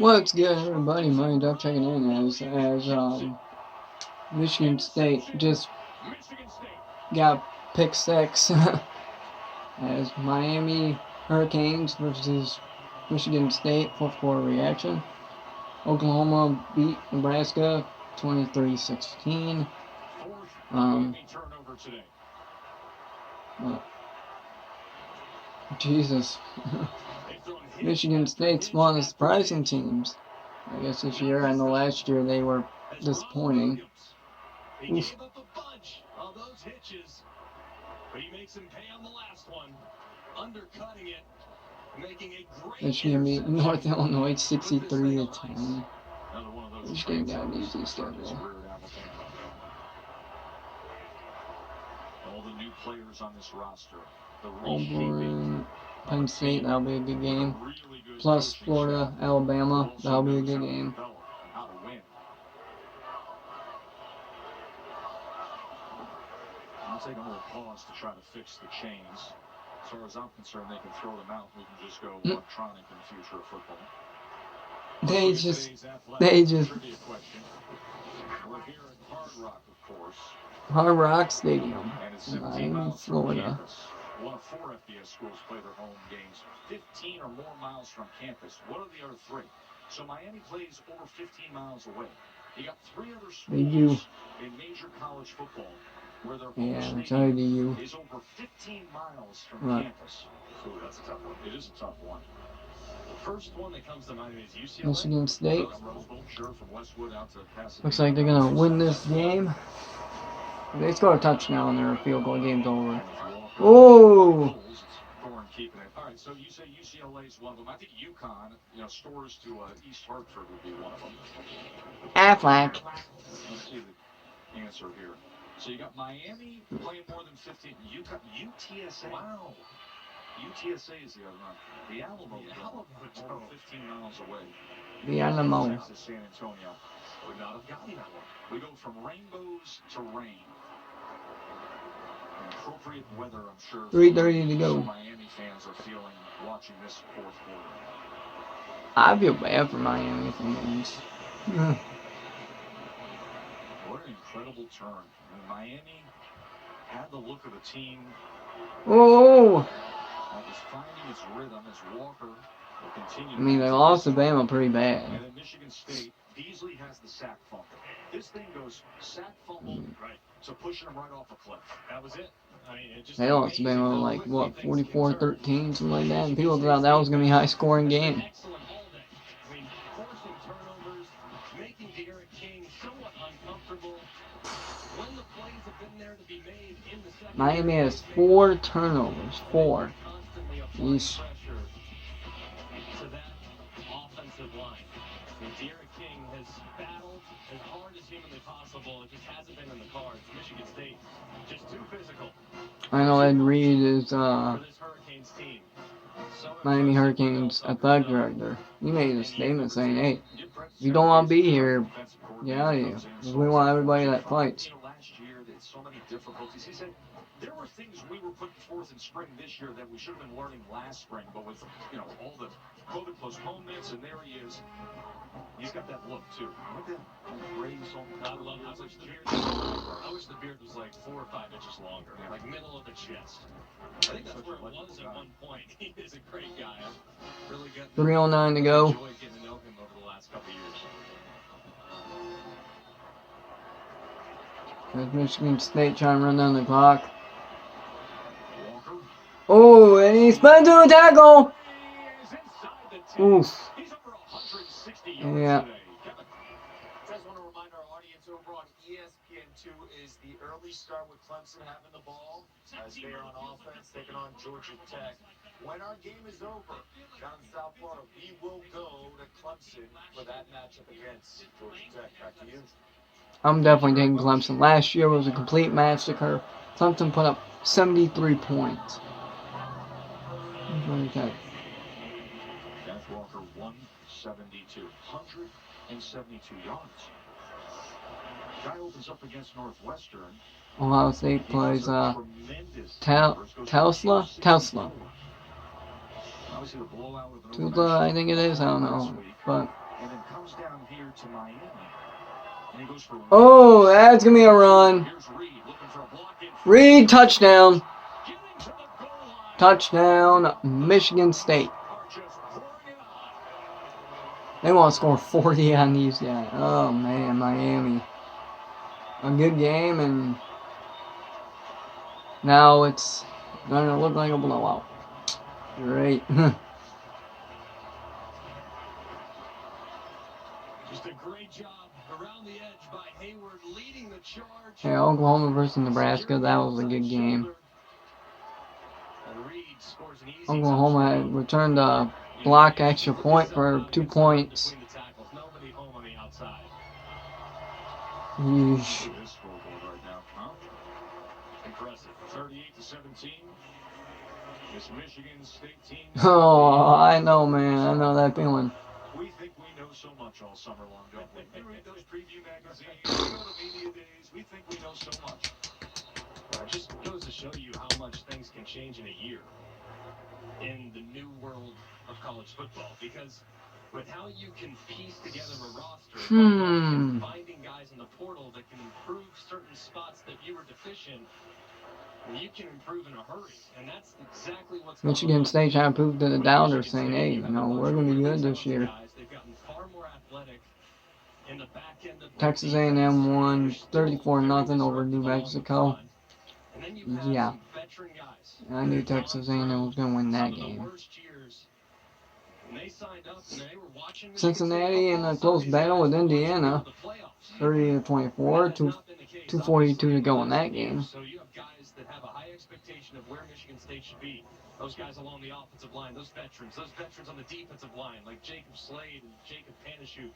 What's good, everybody? Mind up checking in as Michigan State just got pick 6 as Miami Hurricanes versus Michigan State fourth quarter reaction. Oklahoma beat Nebraska 23-16. Jesus. Michigan State's one of the surprising teams, I guess, this year. I know last year they were disappointing. Oof. Michigan beat North Illinois 63-10. Michigan got an easy schedule. All the new players on this roster. Auburn, Penn State, that'll be a good game. Plus Florida, Alabama, that'll be a good game. I'll take a little pause to try to fix the chains. As far as I'm concerned, they can throw them out. We can just go electronic in the future of football. They just. We're here at Hard Rock, of course. Hard Rock Stadium, And it's Miami, Florida. One of 4 FBS schools play their home games 15 or more miles from campus. What are the other 3? So Miami plays over 15 miles away. You got 3 other schools in major college football where their home stadium is over 15 miles from campus. Ooh, that's a tough one. It is a tough one. The first one that comes to mind is UCLA. Michigan State. Sure, from Westwood out to Pasadena. Looks like they're going to win this game. If they score a touchdown, their field goal game's over. Oh! Alright, so you say UCLA is one of them. I think UConn, stores to East Hartford would be one of them. Aflac. Let's see the answer here. So you got Miami playing more than 15. UTSA. Wow. UTSA is the other one. The Alamo Dome, 15 miles away. The Alamo. Texas, San Antonio. Would not have gotten that one. We go from rainbows to rain. Appropriate weather, I'm sure. 3:30 to go. Miami fans are feeling watching this fourth quarter. I feel bad for Miami fans. What an incredible turn. And Miami had the look of a team. Oh! That was finding its rhythm as Walker will continue. I mean, they lost to Bama pretty bad. And then Michigan State, Beasley has the sack fumble. This thing goes sack fumble, right, to pushing them right off a cliff. That was it. I mean, it just they lost to Bama like, what, 44-13, something like that. And people thought that was going to be a high-scoring game. Miami has 4 turnovers. 4. Yeesh. Derek King has battled as hard as humanly possible. It just hasn't been in the cards. Michigan State just too physical. I know Ed Reed is Miami Hurricanes athletic director. He made a statement saying, "Hey, if you don't want to be here, get out of here. We want everybody that fights." Last year, they had so many difficulties. He said there were things we were putting forth in spring this year that we should have been learning last spring, but with all the COVID postponements, and there he is. He's got that look too. Look at that raise on. I wish the beard was like 4 or 5 inches longer, like middle of the chest. I think that's where it was at one point. He is a great guy. Really good. 3:09 to go. Enjoyed getting to know him over the last couple years. There's Michigan State trying to run down the clock. Oh, and he spins to a tackle. Oof. Yeah. Just want to remind our audience over on ESPN2 is the early start with Clemson having the ball as they are on offense, taking on Georgia Tech. When our game is over down in South Florida, we will go to Clemson for that matchup against Georgia Tech. Back to you. I'm definitely taking Clemson. Last year was a complete massacre. Clemson put up 73 points. Okay. Kenneth Walker, 172. 172 yards. Guy opens up against Northwestern. Ohio State plays Tesla. Tula, I think it is. I don't know. But comes down here to Miami. And he goes for Oh, that's going to be a run. Here's Reed looking for a block in front. Reed, touchdown. Getting to the goal line. Touchdown, Michigan State. Are just pouring it on. They want to score 40 on these guys. Oh, man, Miami. A good game, and now it's going to look like a blowout. Great. Just a great job around the edge by Hayward leading the charge. Yeah, Oklahoma versus Nebraska, that was a good game. And Reed scores an easy Oklahoma touchdown. returned a block extra point for 2 points. Between the tackles, nobody home on the outside. Yeesh. Look at this scoreboard right now, huh? Impressive. 38-17. This Michigan State team. Oh, I know, man. I know that feeling. We think we know so much all summer long, don't we? We read those preview magazines, we go to media days, we think we know so much. Well, it just goes to show you how much things can change in a year in the new world of college football. Because with how you can piece together a roster, and finding guys in the portal that can improve certain spots that you were deficient, you can improve in a hurry. And that's exactly what's Michigan State trying to prove to the doubters, saying, hey, you know, we're going to be good this year. They've gotten far more athletic in the back end of Texas A&M won 34-0 over New Mexico. And then you have Yeah. some veteran guys. I knew Texas A&M was going to win that game. And they signed up and they were watching Cincinnati in a close battle with Indiana, 30-24, 2:42 to go in that game. So you have guys that have a high expectation of where Michigan State should be. Those guys along the offensive line, those veterans on the defensive line, like Jacob Slade and Jacob Panishute.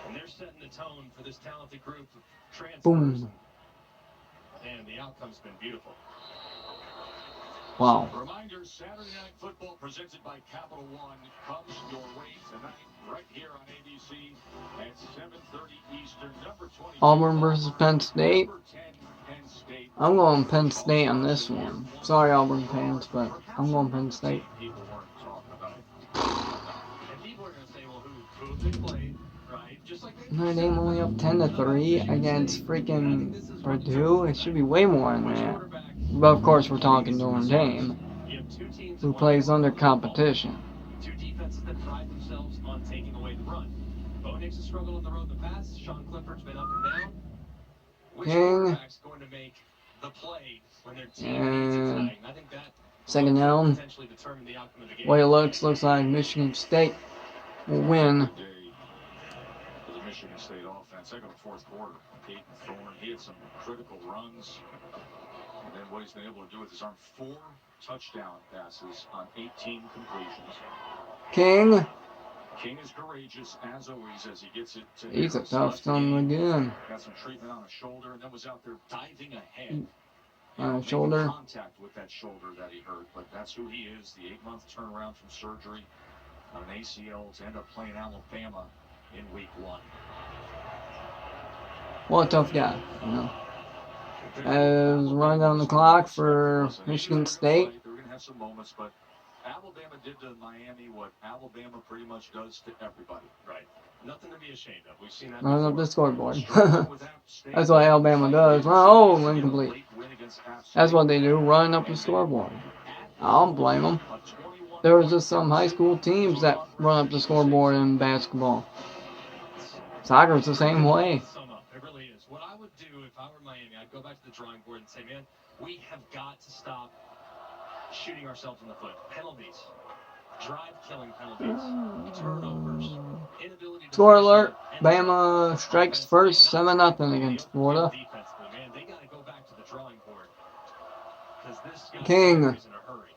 And they're setting the tone for this talented group of transfers. Boom. And the outcome's been beautiful. Wow. Reminder, Saturday Night Football presented by Capital One comes your way tonight right here on ABC at 7:30 Eastern. Number 20. Auburn versus Penn State. Number 10, Penn State. I'm going Penn State on this one. Sorry, Auburn fans, but I'm going Penn State. People weren't talking about it. And people are going to say, well, who have they played, right? Just like they Notre Dame only up 10-3 against freaking Purdue. It should be way more than that. But of course, we're talking Notre Dame, You have two teams who plays under competition. Two defenses that pride themselves on taking away the run. Bo Nix has struggled on the road in the past. Sean Clifford's been up and down. Which King. quarterback's going to make the play when their team needs it tonight? And I think that Second will down. potentially determine the outcome of the game. Way it looks like Michigan State will win. Day for the Michigan State offense. Second and fourth quarter. Peyton Thorne, he had some critical runs. And then what he's been able to do with his arm, 4 touchdown passes on 18 completions. King. King is courageous, as always, as he gets it to He's a Harris. tough son again. Got some treatment on his shoulder, and then was out there diving ahead. On his Making shoulder. contact with that shoulder that he hurt, but that's who he is. The 8-month turnaround from surgery on an ACL to end up playing Alabama in week 1. What a tough guy, you know. As run down the clock for Michigan State. They're going to have some moments, but Alabama did to Miami what Alabama pretty much does to everybody. Right. Nothing to be ashamed of. We've seen that Run up before. the scoreboard. Struggling with App State. That's what Alabama does. Oh, incomplete. Late win against App State. That's what they do, run up the scoreboard. I don't blame them. There was just some high school teams that run up the scoreboard in basketball. Soccer's the same way. Sum up. It really is. What I would do if I were Miami, I'd go back to the drawing board and say, man, we have got to stop shooting ourselves in the foot. Penalties. Drive-killing penalties. Turnovers. Inability to Score alert. Bama strikes first, 7-0 against Florida. Defensively, man, they got to go back to the drawing board. 'Cause this guy's King. in a hurry.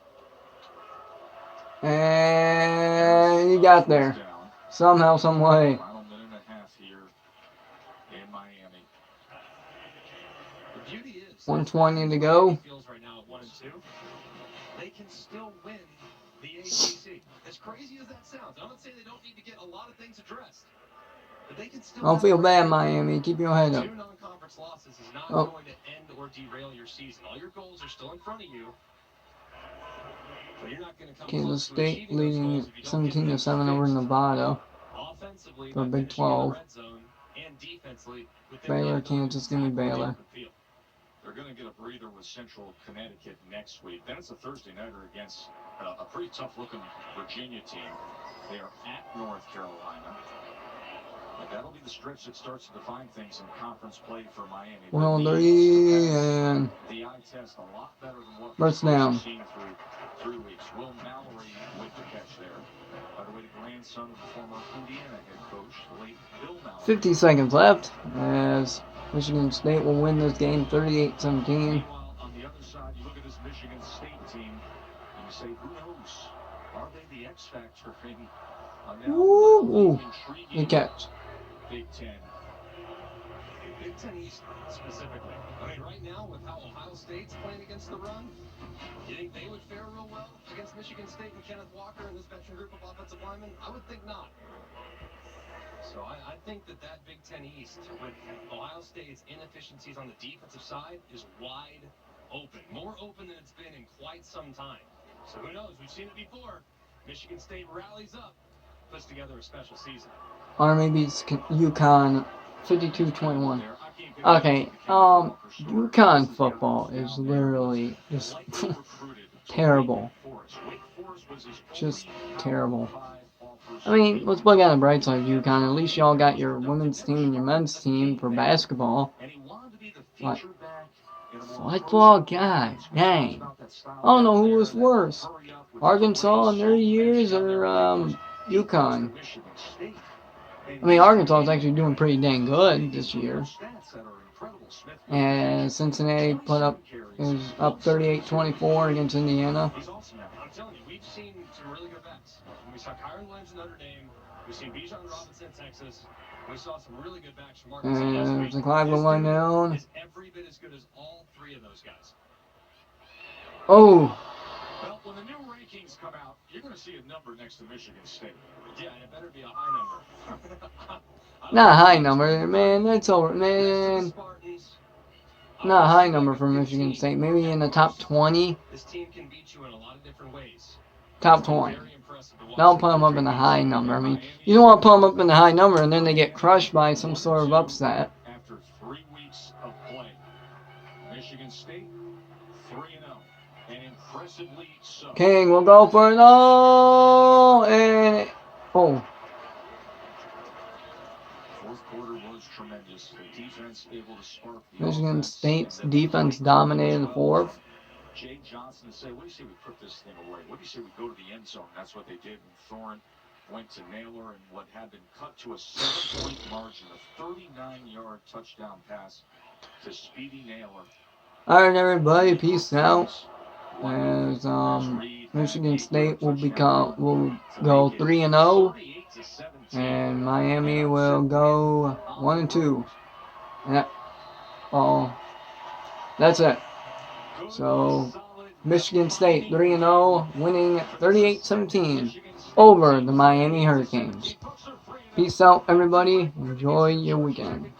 And he got there. Somehow, some way. Final minute and a half here in Miami. The beauty is 1:20 to go. feels right now at 1 and 2. They can still win the ACC. As crazy as that sounds, I'm not saying they don't need to get a lot of things addressed, but they can still. Don't feel bad, Miami. Keep your head up. 2 non-conference losses is not Oh. going to end or derail your season. All your goals are still in front of you. But you're not going to come Kansas close to State achieving those leading goals if you don't get 17-7 things over fixed. Nevada. Offense offensively for by Big finishing in the 12. red zone and defensively with Baylor, Kansas, give me Baylor. They're going to get a breather with Central Connecticut next week. Then it's a Thursday nighter against a pretty tough-looking Virginia team. They are at North Carolina. And that'll be the stretch that starts to define things in conference play for Miami. 103 and the eye test a lot better than what first down. we've seen through 3 weeks. Will Mallory with the catch there. By the way, the grandson of the former Indiana head coach, the late Bill Mallory. 50 seconds left as Michigan State will win this game 38-17. Meanwhile, on the other side, you look at this Michigan State team and you say, who knows? Are they the X factor in a now Ooh, intriguing good catch. Big Ten? Big Ten East specifically. I mean, right now with how Ohio State's playing against the run, you think they would fare real well against Michigan State and Kenneth Walker and this veteran group of offensive linemen? I would think not. So I think that Big Ten East, with Ohio State's inefficiencies on the defensive side, is wide open. More open than it's been in quite some time. So who knows? We've seen it before. Michigan State rallies up, puts together a special season. Army beats UConn 52-21. Okay, UConn football is literally just terrible. Just terrible. I mean, let's look at the bright side of UConn. At least y'all got your women's team and your men's team for basketball. Like, football, god dang. I don't know who was worse, Arkansas in their years or UConn. I mean, Arkansas is actually doing pretty dang good this year. And Cincinnati is up 38-24 against Indiana. I'm telling you, we've seen some really good backs. We saw Kyron Williams in Notre Dame. We've seen Bijan Robinson in Texas. We saw some really good backs from Arkansas last week. The Cleveland one down. Is every bit as good as all three of those guys. Oh. Well, when the new rankings come out, you're going to see a number next to Michigan State. Yeah, and it better be a high number. Not a high number, man. That's over, man. Not a high number for Michigan State. Maybe in the top 20. This team can beat you in a lot of different ways. Top 20. Don't put them up in the high number. I mean, you don't want to put them up in the high number and then they get crushed by some sort of upset. After 3 weeks of play, Michigan State 3-0, and impressively so. King will go for it all, and oh. Fourth quarter was tremendous. The defense able to spark the Michigan offense. State's defense dominated the fourth. Jay Johnson to say, what do you say we put this thing away? What do you say we go to the end zone? That's what they did. And Thorne went to Naylor and what had been cut to a 7-point margin, a 39-yard touchdown pass to Speedy Naylor. All right, everybody, peace out. As Michigan State will go 3-0, and Miami will go 1-2. That's it. So, Michigan State 3-0, winning 38-17 over the Miami Hurricanes. Peace out, everybody. Enjoy your weekend.